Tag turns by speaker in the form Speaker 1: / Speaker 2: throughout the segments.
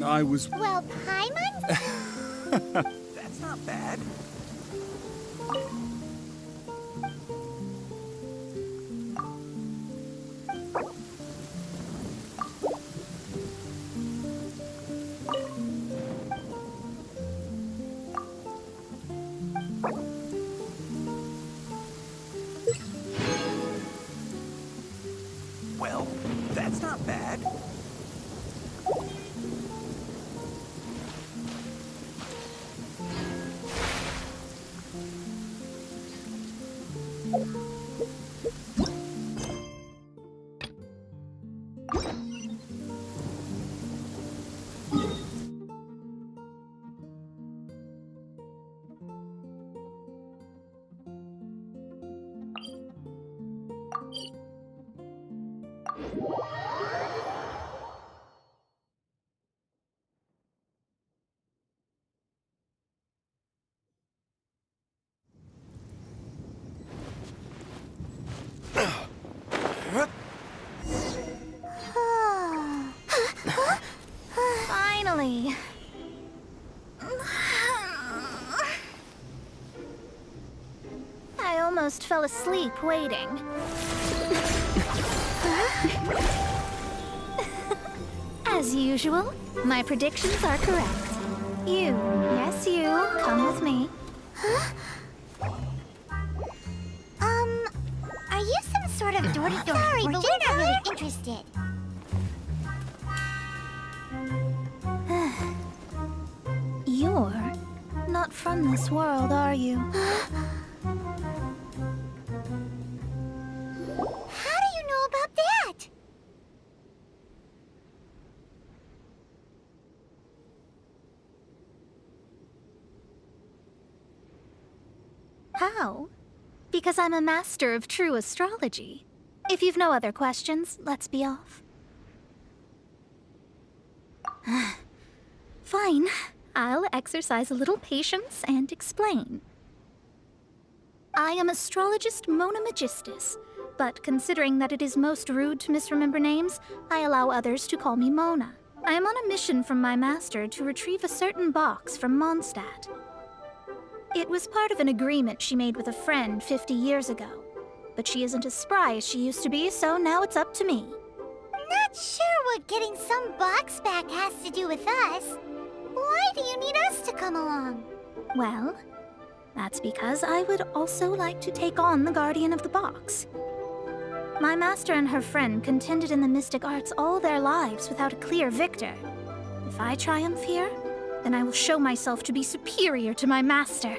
Speaker 1: I was...
Speaker 2: Well, Paimon?
Speaker 3: That's not bad. Well, that's not bad.
Speaker 2: Finally. I almost fell asleep waiting. As usual, my predictions are correct. You, yes you, come with me.
Speaker 4: Are you some sort of door-to-door? Sorry, but we're not really interested.
Speaker 2: You're not from this world, are you?
Speaker 4: How do you know about that?
Speaker 2: How? Because I'm a master of true astrology. If you've no other questions, let's be off. Fine. I'll exercise a little patience and explain. I am astrologist Mona Magistus, but considering that it is most rude to misremember names, I allow others to call me Mona. I am on a mission from my master to retrieve a certain box from Mondstadt. It was part of an agreement she made with a friend 50 years ago. But she isn't as spry as she used to be, so now it's up to me.
Speaker 4: Not sure what getting some box back has to do with us. Why do you need us to come along?
Speaker 2: Well, that's because I would also like to take on the Guardian of the Box. My master and her friend contended in the mystic arts all their lives without a clear victor. If I triumph here, then I will show myself to be superior to my master.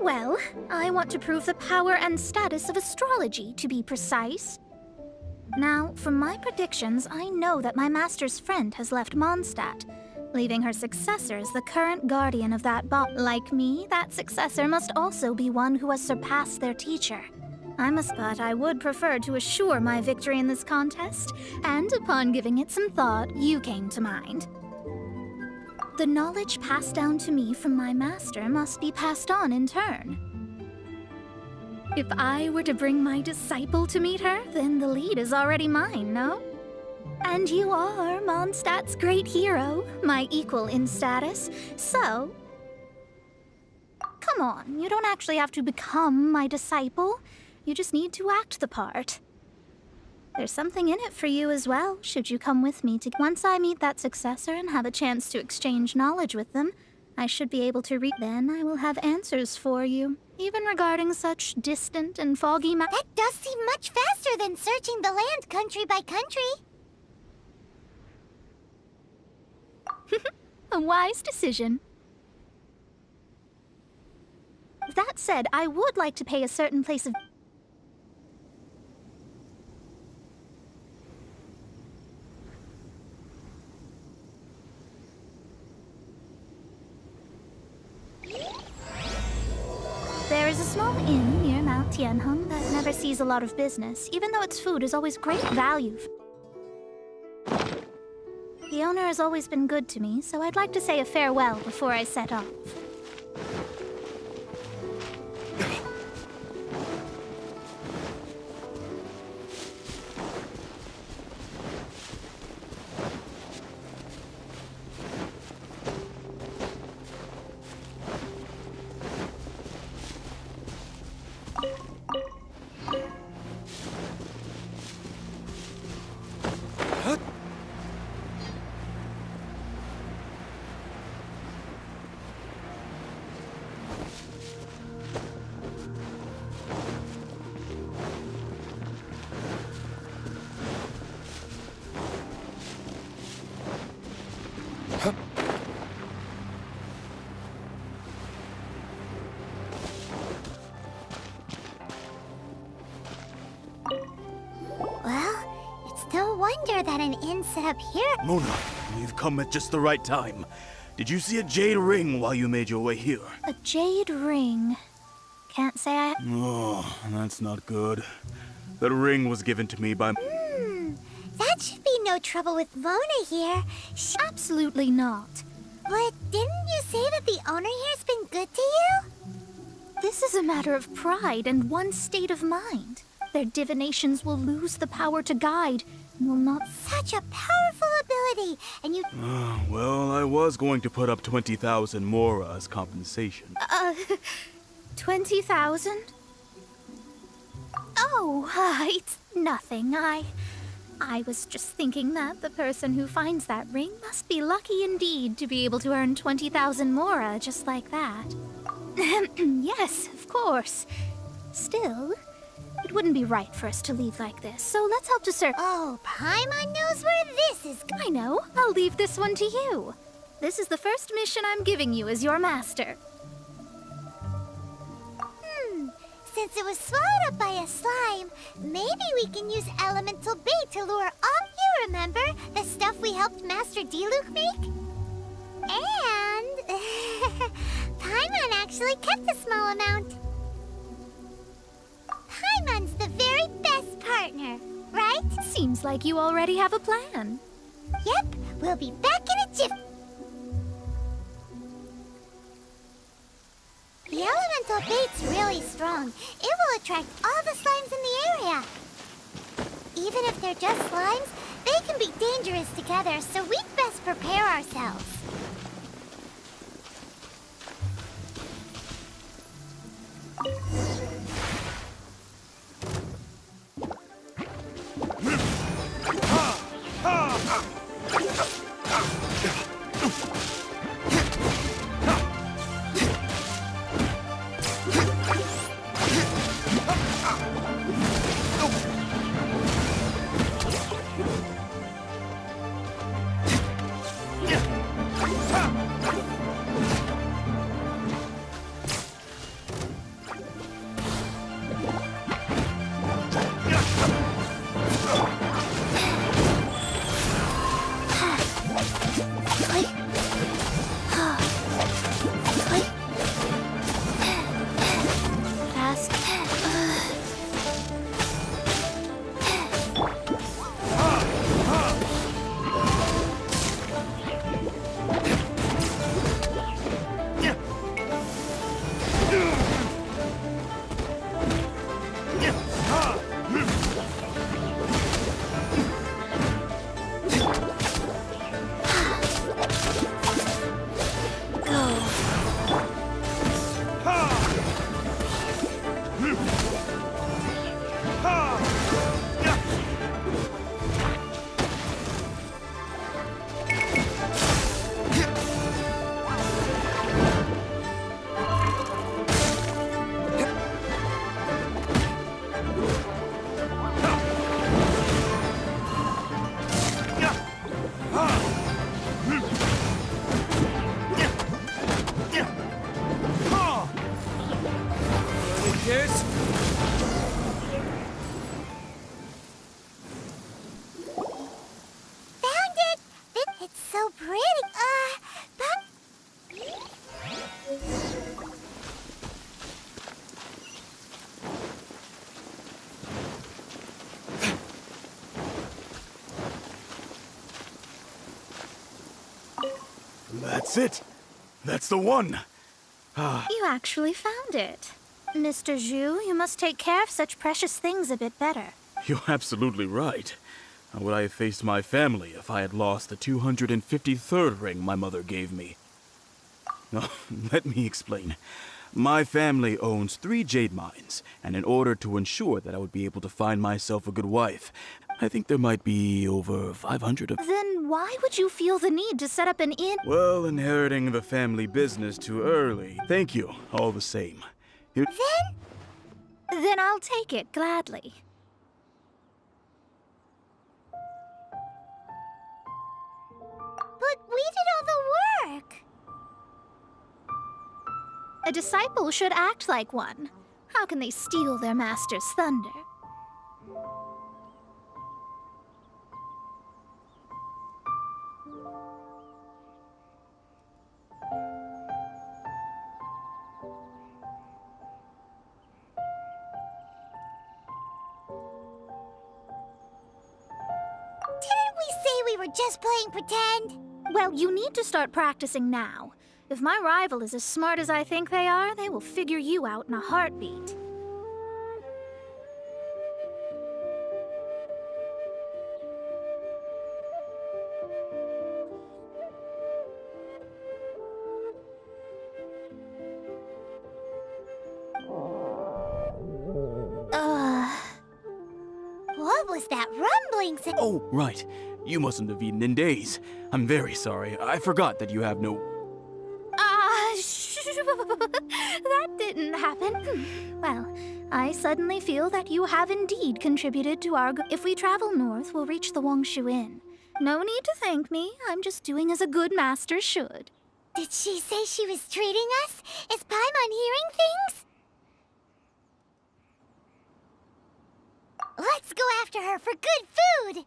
Speaker 2: Well, I want to prove the power and status of astrology, to be precise. Now, from my predictions, I know that my master's friend has left Mondstadt, leaving her successor as the current guardian of that Like me, that successor must also be one who has surpassed their teacher. But I would prefer to assure my victory in this contest, and upon giving it some thought, you came to mind. The knowledge passed down to me from my master must be passed on in turn. If I were to bring my disciple to meet her, then the lead is already mine, no? And you are Mondstadt's great hero, my equal in status, so... Come on, you don't actually have to become my disciple. You just need to act the part. There's something in it for you as well, should you come with me to... Once I meet that successor and have a chance to exchange knowledge with them, I should be able to Then I will have answers for you, even regarding such distant and foggy
Speaker 4: That does seem much faster than searching the land country by country.
Speaker 2: A wise decision. That said, I would like to pay a certain place of... There is a small inn near Mount Tianheng that never sees a lot of business, even though its food is always great value. The owner has always been good to me, so I'd like to say a farewell before I set off.
Speaker 4: Well, it's no wonder that an inn set up here...
Speaker 1: Mona, you've come at just the right time. Did you see a jade ring while you made your way here?
Speaker 2: A jade ring. Can't say I...
Speaker 1: Oh, that's not good. That ring was given to me by...
Speaker 4: That should be no trouble with Mona here.
Speaker 2: Absolutely not.
Speaker 4: But didn't you say that the owner here's been good to you?
Speaker 2: This is a matter of pride and one's state of mind. Their divinations will lose the power to guide, and will not...
Speaker 4: Such a powerful ability, and you...
Speaker 1: Well, I was going to put up 20,000 Mora as compensation.
Speaker 2: 20,000? Oh, it's nothing. I was just thinking that the person who finds that ring must be lucky indeed to be able to earn 20,000 Mora just like that. Yes, of course. Still, it wouldn't be right for us to leave like this, so let's help to serve...
Speaker 4: Oh, Paimon knows where this is going.
Speaker 2: I know. I'll leave this one to you. This is the first mission I'm giving you as your master.
Speaker 4: Since it was swallowed up by a slime, maybe we can use elemental bait to lure up. You remember the stuff we helped Master Diluc make? And Paimon actually kept a small amount. Paimon's the very best partner, right?
Speaker 2: Seems like you already have a plan.
Speaker 4: Yep, we'll be back in a jiff. The elemental bait's really strong. It will attract all the slimes in the area. Even if they're just slimes, they can be dangerous together, so we'd best prepare ourselves.
Speaker 1: That's it. That's the one.
Speaker 2: You actually found it. Mr. Zhu, you must take care of such precious things a bit better.
Speaker 1: You're absolutely right. How would I have faced my family if I had lost the 253rd ring my mother gave me? No, let me explain. My family owns 3 jade mines, and in order to ensure that I would be able to find myself a good wife, I think there might be over 500 of...
Speaker 2: Then why would you feel the need to set up an inn?
Speaker 1: Well, inheriting the family business too early. Thank you, all the same.
Speaker 2: Then I'll take it gladly.
Speaker 4: But we did all the work.
Speaker 2: A disciple should act like one. How can they steal their master's thunder?
Speaker 4: Didn't we say we were just playing pretend?
Speaker 2: Well, you need to start practicing now. If my rival is as smart as I think they are, they will figure you out in a heartbeat.
Speaker 4: What was that rumbling sound?
Speaker 1: Oh, right. You mustn't have eaten in days. I'm very sorry. I forgot that you have no...
Speaker 2: That didn't happen. Well, I suddenly feel that you have indeed contributed to our... If we travel north, we'll reach the Wongshu Inn. No need to thank me. I'm just doing as a good master should.
Speaker 4: Did she say she was treating us? Is Paimon hearing things? Let's go after her for good food!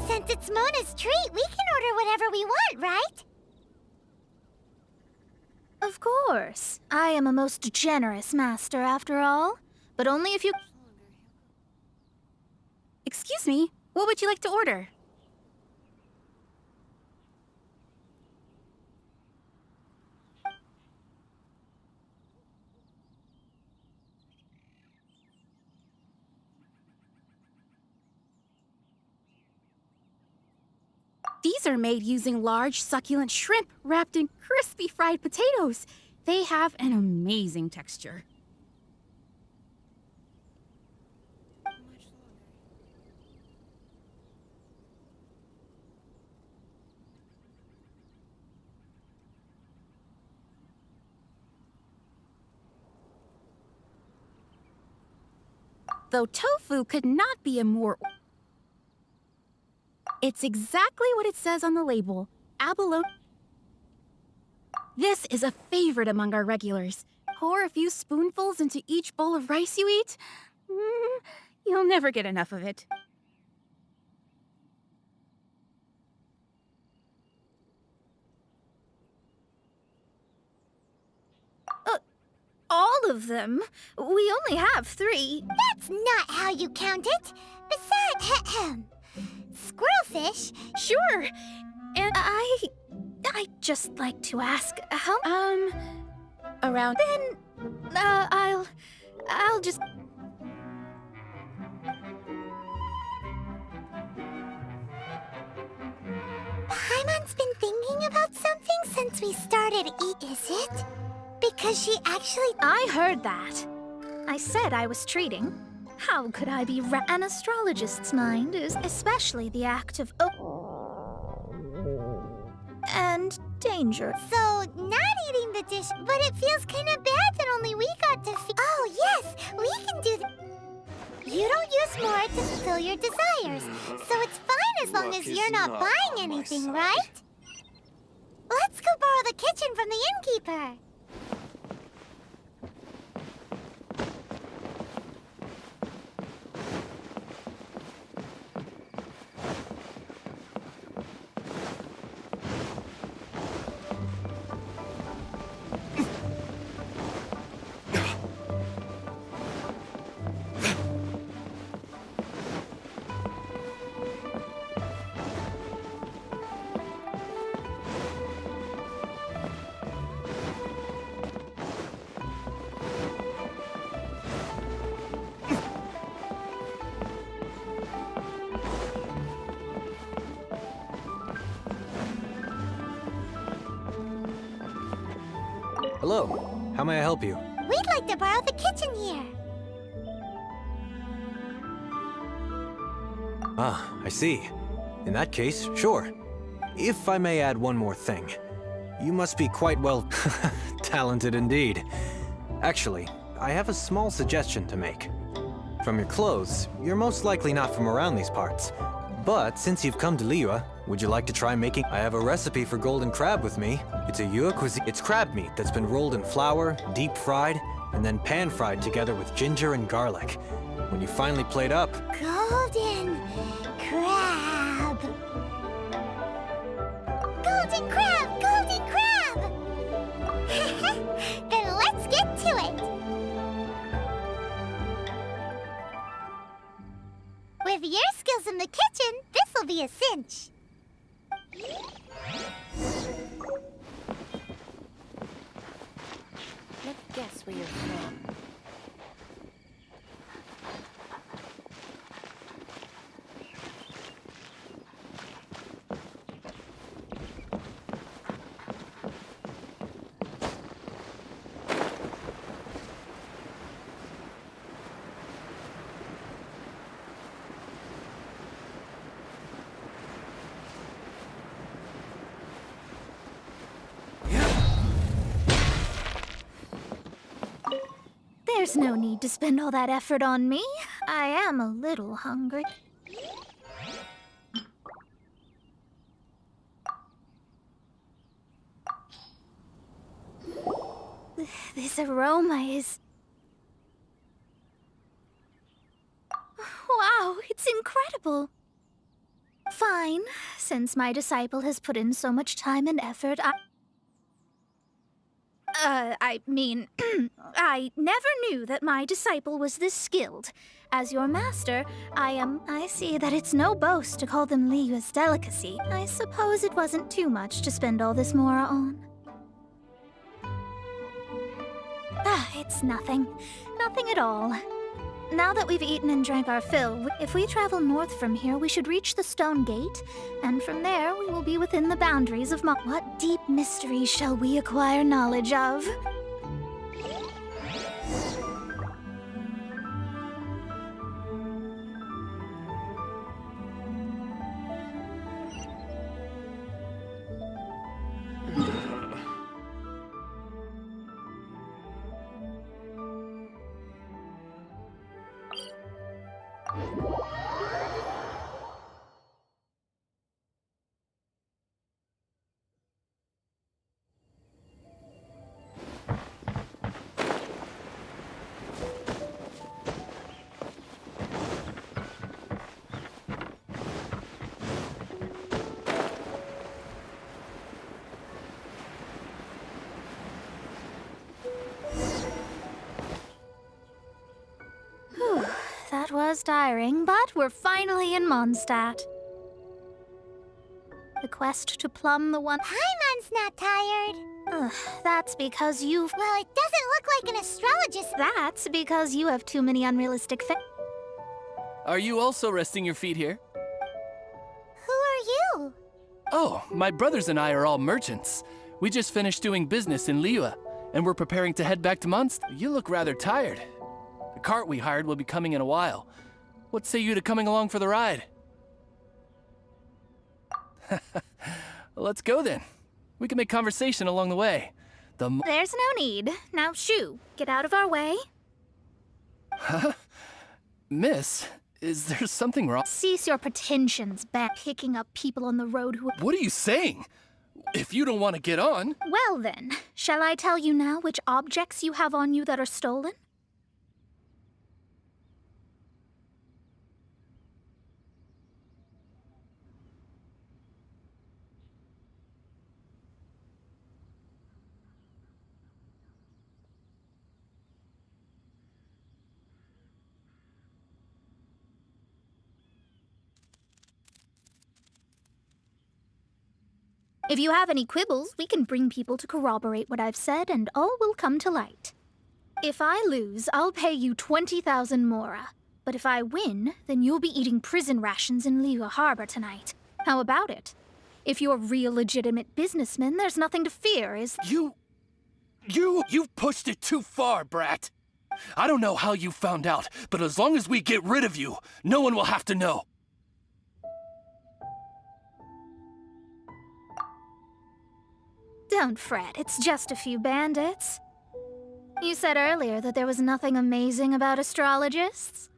Speaker 4: Since it's Mona's treat, we can order whatever we want, right?
Speaker 2: Of course. I am a most generous master, after all. But only if you...
Speaker 5: Excuse me, what would you like to order? These are made using large, succulent shrimp wrapped in crispy fried potatoes. They have an amazing texture. Though tofu could not be a more... It's exactly what it says on the label. Abalone. This is a favorite among our regulars. Pour a few spoonfuls into each bowl of rice you eat. You'll never get enough of it.
Speaker 2: All of them? We only have 3.
Speaker 4: That's not how you count it. Besides, squirrelfish?
Speaker 2: Sure. And I'd just like to ask how...
Speaker 5: Around...
Speaker 2: Then, I'll just...
Speaker 4: Paimon's been thinking about something since we started is it? Because she actually...
Speaker 2: I heard that. I said I was treating. How could I be An astrologist's mind is especially the act of... and danger.
Speaker 4: So, not eating the dish, but it feels kind of bad that only we got to Oh, yes, we can do You don't use more to fulfill your desires, so it's fine as long as you're not buying anything, right? Let's go borrow the kitchen from the innkeeper.
Speaker 6: Hello, how may I help you?
Speaker 4: We'd like to borrow the kitchen here.
Speaker 6: Ah, I see. In that case, sure. If I may add one more thing. You must be quite well talented indeed. Actually, I have a small suggestion to make. From your clothes, you're most likely not from around these parts. But since you've come to Liyue, would you like to try making... I have a recipe for golden crab with me. It's a Yue cuisine. It's crab meat that's been rolled in flour, deep fried, and then pan fried together with ginger and garlic. When you finally plate up...
Speaker 4: Golden crab. Golden crab! Golden crab! Then let's get to it. With your skills in the kitchen, this'll be a cinch.
Speaker 7: Let's guess where you're from.
Speaker 2: There's no need to spend all that effort on me. I am a little hungry. This aroma is... Wow, it's incredible. Fine, since my disciple has put in so much time and effort, I mean, I never knew that my disciple was this skilled. As your master, I see that it's no boast to call them Liyue's delicacy. I suppose it wasn't too much to spend all this mora on. It's nothing. Nothing at all. Now that we've eaten and drank our fill, if we travel north from here, we should reach the stone gate, and from there we will be within the boundaries of What deep mystery shall we acquire knowledge of? that was tiring, but we're finally in Mondstadt. The quest to plumb the one...
Speaker 4: Paimon's not tired.
Speaker 2: Ugh, that's because you've...
Speaker 4: Well, it doesn't look like an astrologist.
Speaker 2: That's because you have too many unrealistic
Speaker 8: Are you also resting your feet here?
Speaker 4: Who are you?
Speaker 8: Oh, my brothers and I are all merchants. We just finished doing business in Liyue, and we're preparing to head back to Mondstadt. You look rather tired. The cart we hired will be coming in a while. What say you to coming along for the ride? Let's go then. We can make conversation along the way.
Speaker 2: There's no need. Now, shoo, get out of our way.
Speaker 8: Huh? Miss, is there something wrong?
Speaker 2: Cease your pretensions, picking up people on the road who...
Speaker 8: What are you saying? If you don't want to get on...
Speaker 2: Well then, shall I tell you now which objects you have on you that are stolen? If you have any quibbles, we can bring people to corroborate what I've said, and all will come to light. If I lose, I'll pay you 20,000 mora. But if I win, then you'll be eating prison rations in Liyue Harbor tonight. How about it? If you're real legitimate businessmen, there's nothing to fear, is...
Speaker 8: You've pushed it too far, brat. I don't know how you found out, but as long as we get rid of you, no one will have to know.
Speaker 2: Don't fret, it's just a few bandits. You said earlier that there was nothing amazing about astrologists.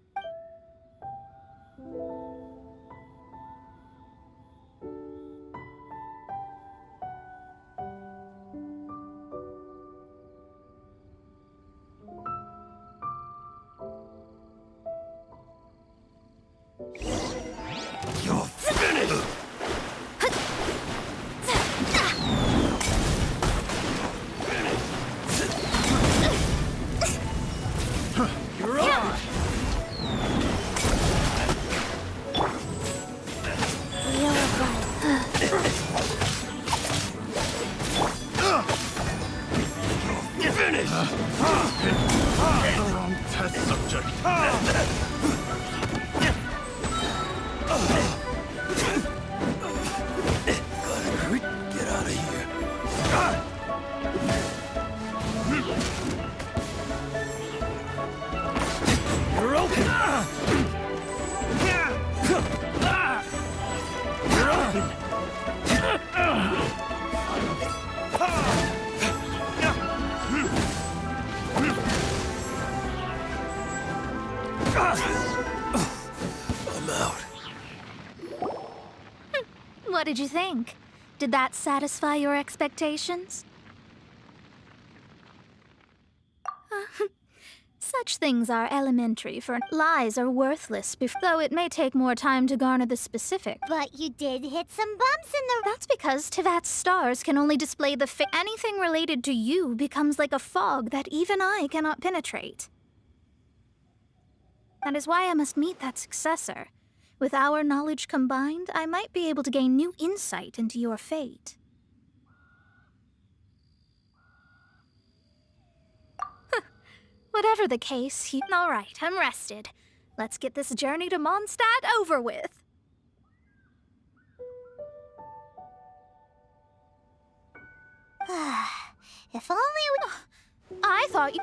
Speaker 3: You're finished!
Speaker 8: You're on!
Speaker 3: You're finished!
Speaker 1: Wrong test subject.
Speaker 3: Get out of here. You're open! You're open! I'm out.
Speaker 2: What did you think? Did that satisfy your expectations? Such things are elementary, for lies are worthless, though it may take more time to garner the specific.
Speaker 4: But you did hit some bumps in the...
Speaker 2: That's because Tevat's stars can only display the anything related to you becomes like a fog that even I cannot penetrate. That is why I must meet that successor. With our knowledge combined, I might be able to gain new insight into your fate. Whatever the case, all right, I'm rested. Let's get this journey to Mondstadt over with.
Speaker 4: If only we...
Speaker 2: I thought you...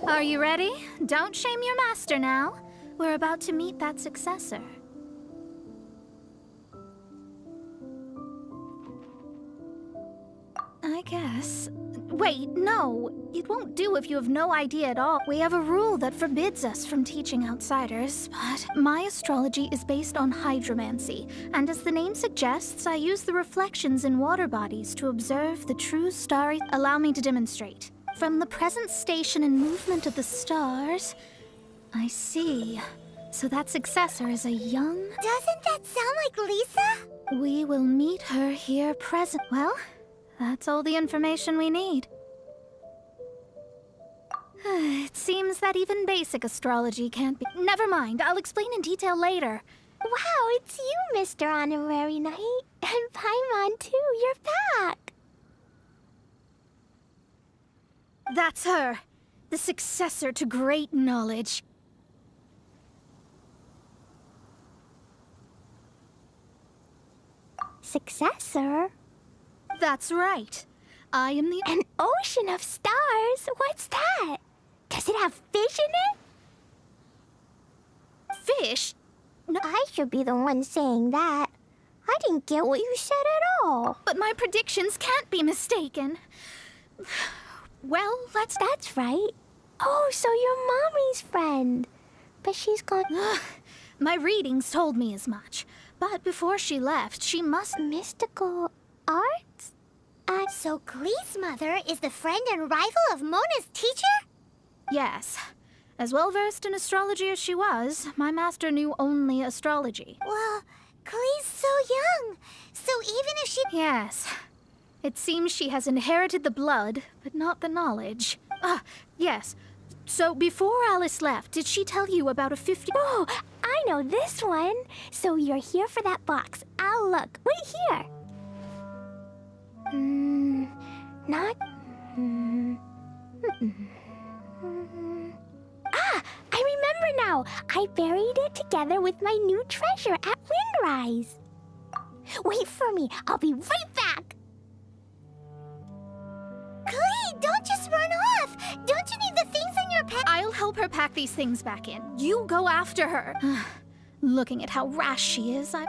Speaker 2: Are you ready? don't shame your master now. We're about to meet that successor. I guess. Wait, no. It won't do if you have no idea at all. We have a rule that forbids us from teaching outsiders, but my astrology is based on hydromancy, and as the name suggests, I use the reflections in water bodies to observe the true starry... Allow me to demonstrate. From the present station and movement of the stars... I see. So that successor is a young...
Speaker 4: Doesn't that sound like Lisa?
Speaker 2: We will meet her here present... Well, that's all the information we need. It seems that even basic astrology can't be... Never mind, I'll explain in detail later.
Speaker 4: Wow, it's you, Mr. Honorary Knight. And Paimon, too, you're back.
Speaker 2: That's her. The successor to great knowledge.
Speaker 4: Successor?
Speaker 2: That's right. I am the...
Speaker 4: An ocean of stars? What's that? Does it have fish in it?
Speaker 2: Fish? No,
Speaker 4: I should be the one saying that. I didn't get what you said at all.
Speaker 2: but my predictions can't be mistaken. Well, let's...
Speaker 4: That's right. Oh, so you're Mommy's friend. But she's gone...
Speaker 2: My readings told me as much. But before she left, she must...
Speaker 4: Mystical arts? So Glee's mother is the friend and rival of Mona's teacher?
Speaker 2: Yes. As well-versed in astrology as she was, my master knew only astrology.
Speaker 4: Well, Glee's so young. So even if she...
Speaker 2: Yes. It seems she has inherited the blood, but not the knowledge. Ah, yes. So before Alice left, did she tell you about a 50...
Speaker 4: Oh, I know this one. So you're here for that box. I'll look. Wait here. Not... Ah, I remember now. I buried it together with my new treasure at Windrise. Wait for me. I'll be right back. Glee, don't just run off. Don't you need the things in your pack?
Speaker 2: I'll help her pack these things back in. You go after her. Looking at how rash she is, I'm...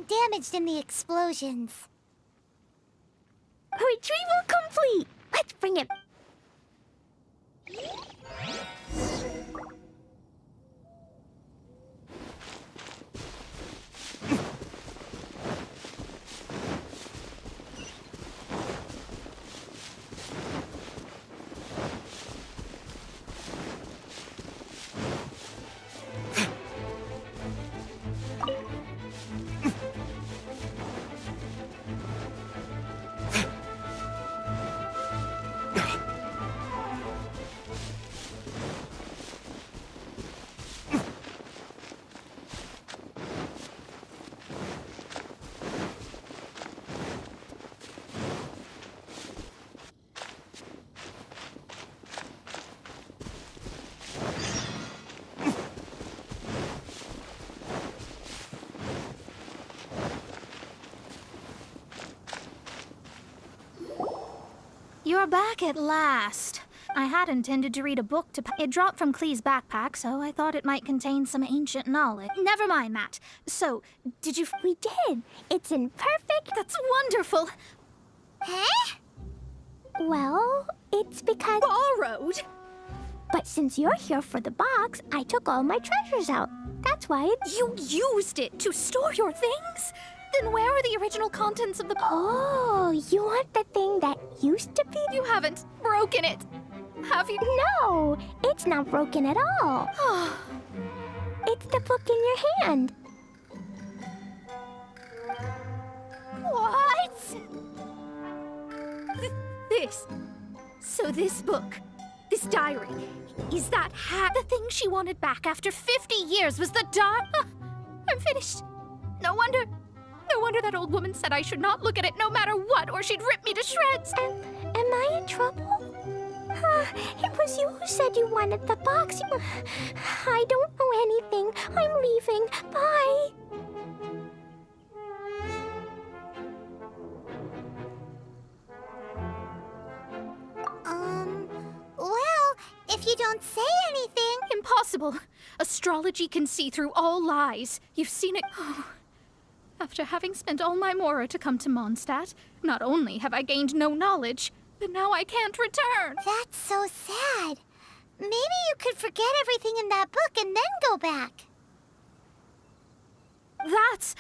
Speaker 4: Damaged in the explosions. Retrieval complete! Let's bring it...
Speaker 2: You're back at last. I had intended to read a book to... It dropped from Klee's backpack, so I thought it might contain some ancient knowledge. Never mind that. So, did you...
Speaker 4: We did. It's in perfect...
Speaker 2: That's wonderful.
Speaker 4: Huh? Well, it's because...
Speaker 2: Borrowed?
Speaker 4: But since you're here for the box, I took all my treasures out. That's why it's...
Speaker 2: You used it to store your things? Then where are the original contents of the...
Speaker 4: Oh, you want the thing that used to be...
Speaker 2: You haven't broken it, have you?
Speaker 4: No, it's not broken at all. It's the book in your hand.
Speaker 2: What? This. So this book, this diary, is that the thing she wanted back after 50 years was the I'm finished. No wonder that old woman said I should not look at it no matter what, or she'd rip me to shreds.
Speaker 4: Am I in trouble? It was you who said you wanted the box. I don't know anything. I'm leaving. Bye. Well, if you don't say anything...
Speaker 2: Impossible. Astrology can see through all lies. You've seen it... After having spent all my mora to come to Mondstadt, not only have I gained no knowledge, but now I can't return.
Speaker 4: That's so sad. Maybe you could forget everything in that book and then go back.
Speaker 2: That's...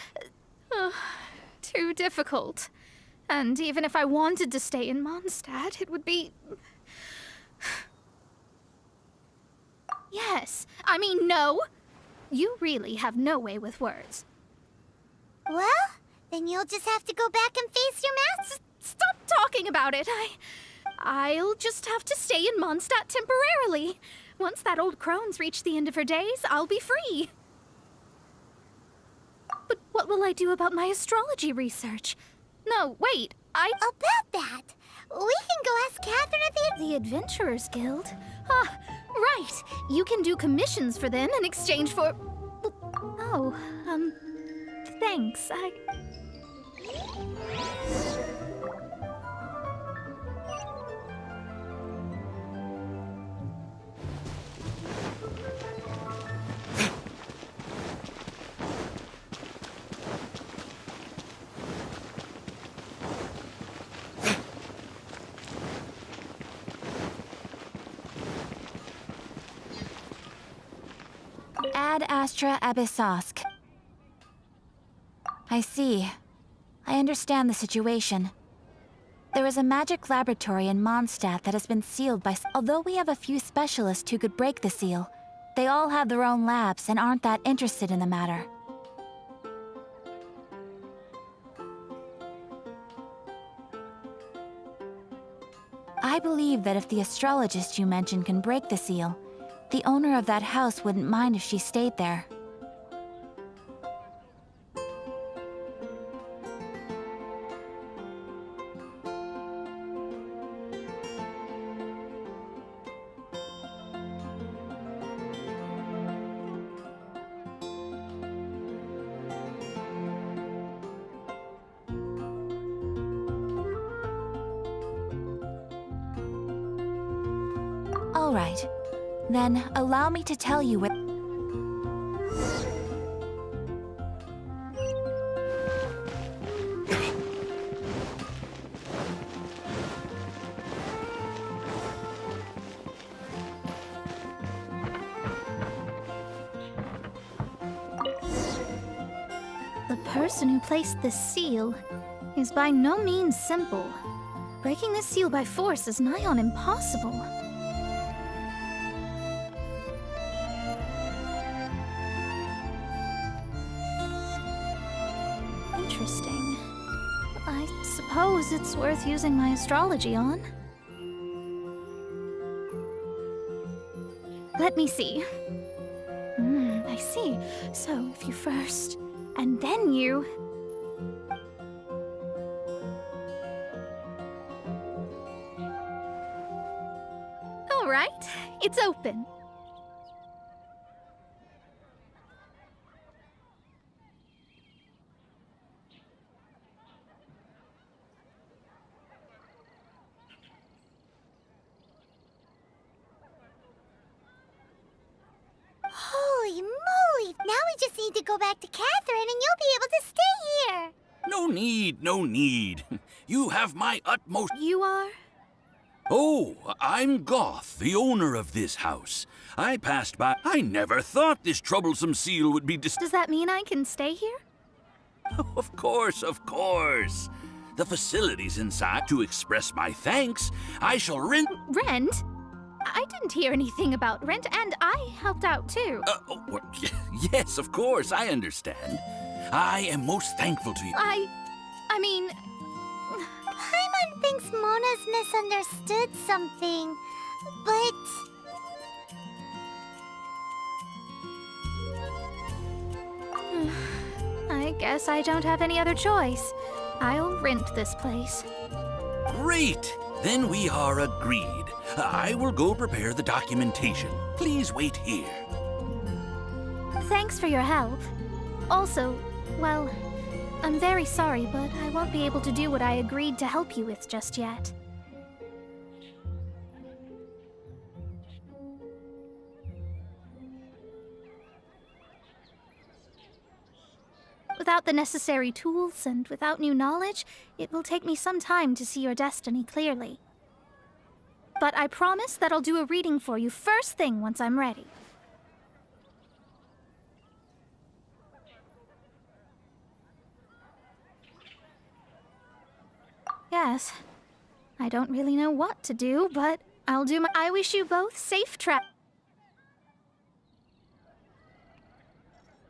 Speaker 2: too difficult. And even if I wanted to stay in Mondstadt, it would be... Yes, I mean no. You really have no way with words.
Speaker 4: Well, then you'll just have to go back and face your mask.
Speaker 2: Stop talking about it. I'll just have to stay in Mondstadt temporarily. Once that old crone's reached the end of her days, I'll be free. But what will I do about my astrology research? No, wait,
Speaker 4: About that, we can go ask Catherine at
Speaker 2: the Adventurers Guild? Ah, right. You can do commissions for them in exchange for... Oh, thanks.
Speaker 9: Ad Astra Abyssosk. I see. I understand the situation. There is a magic laboratory in Mondstadt that has been sealed by... Although we have a few specialists who could break the seal, they all have their own labs and aren't that interested in the matter. I believe that if the astrologist you mentioned can break the seal, the owner of that house wouldn't mind if she stayed there. All right. Then, allow me to tell you what...
Speaker 2: The person who placed this seal is by no means simple. Breaking this seal by force is nigh on impossible. Interesting. I suppose it's worth using my astrology on. Let me see. I see. So, if you first, and then you... All right, it's open.
Speaker 4: need to go back to Catherine and you'll be able to stay here.
Speaker 10: No need, no need. You have my utmost...
Speaker 2: You are?
Speaker 10: Oh, I'm Goth, the owner of this house. I passed by... I never thought this troublesome seal would be
Speaker 2: Does that mean I can stay here?
Speaker 10: Of course, of course. The facility's inside. To express my thanks, I shall rent...
Speaker 2: Rent? I didn't hear anything about rent, and I helped out too.
Speaker 10: Yes, of course, I understand. I am most thankful to you.
Speaker 2: I mean...
Speaker 4: Paimon thinks Mona's misunderstood something, but...
Speaker 2: I guess I don't have any other choice. I'll rent this place.
Speaker 10: Great! Then we are agreed. I will go prepare the documentation. Please wait here.
Speaker 2: Thanks for your help. Also, well, I'm very sorry, but I won't be able to do what I agreed to help you with just yet. Without the necessary tools and without new knowledge, it will take me some time to see your destiny clearly. But I promise that I'll do a reading for you first thing once I'm ready. Yes, I don't really know what to do, but I'll do my... I wish you both safe travel.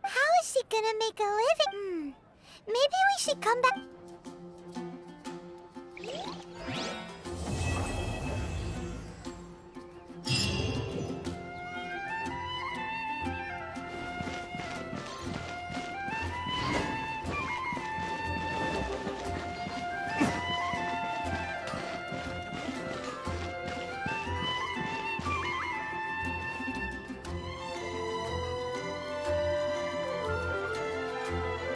Speaker 4: How is she gonna make a living? Maybe we should come back...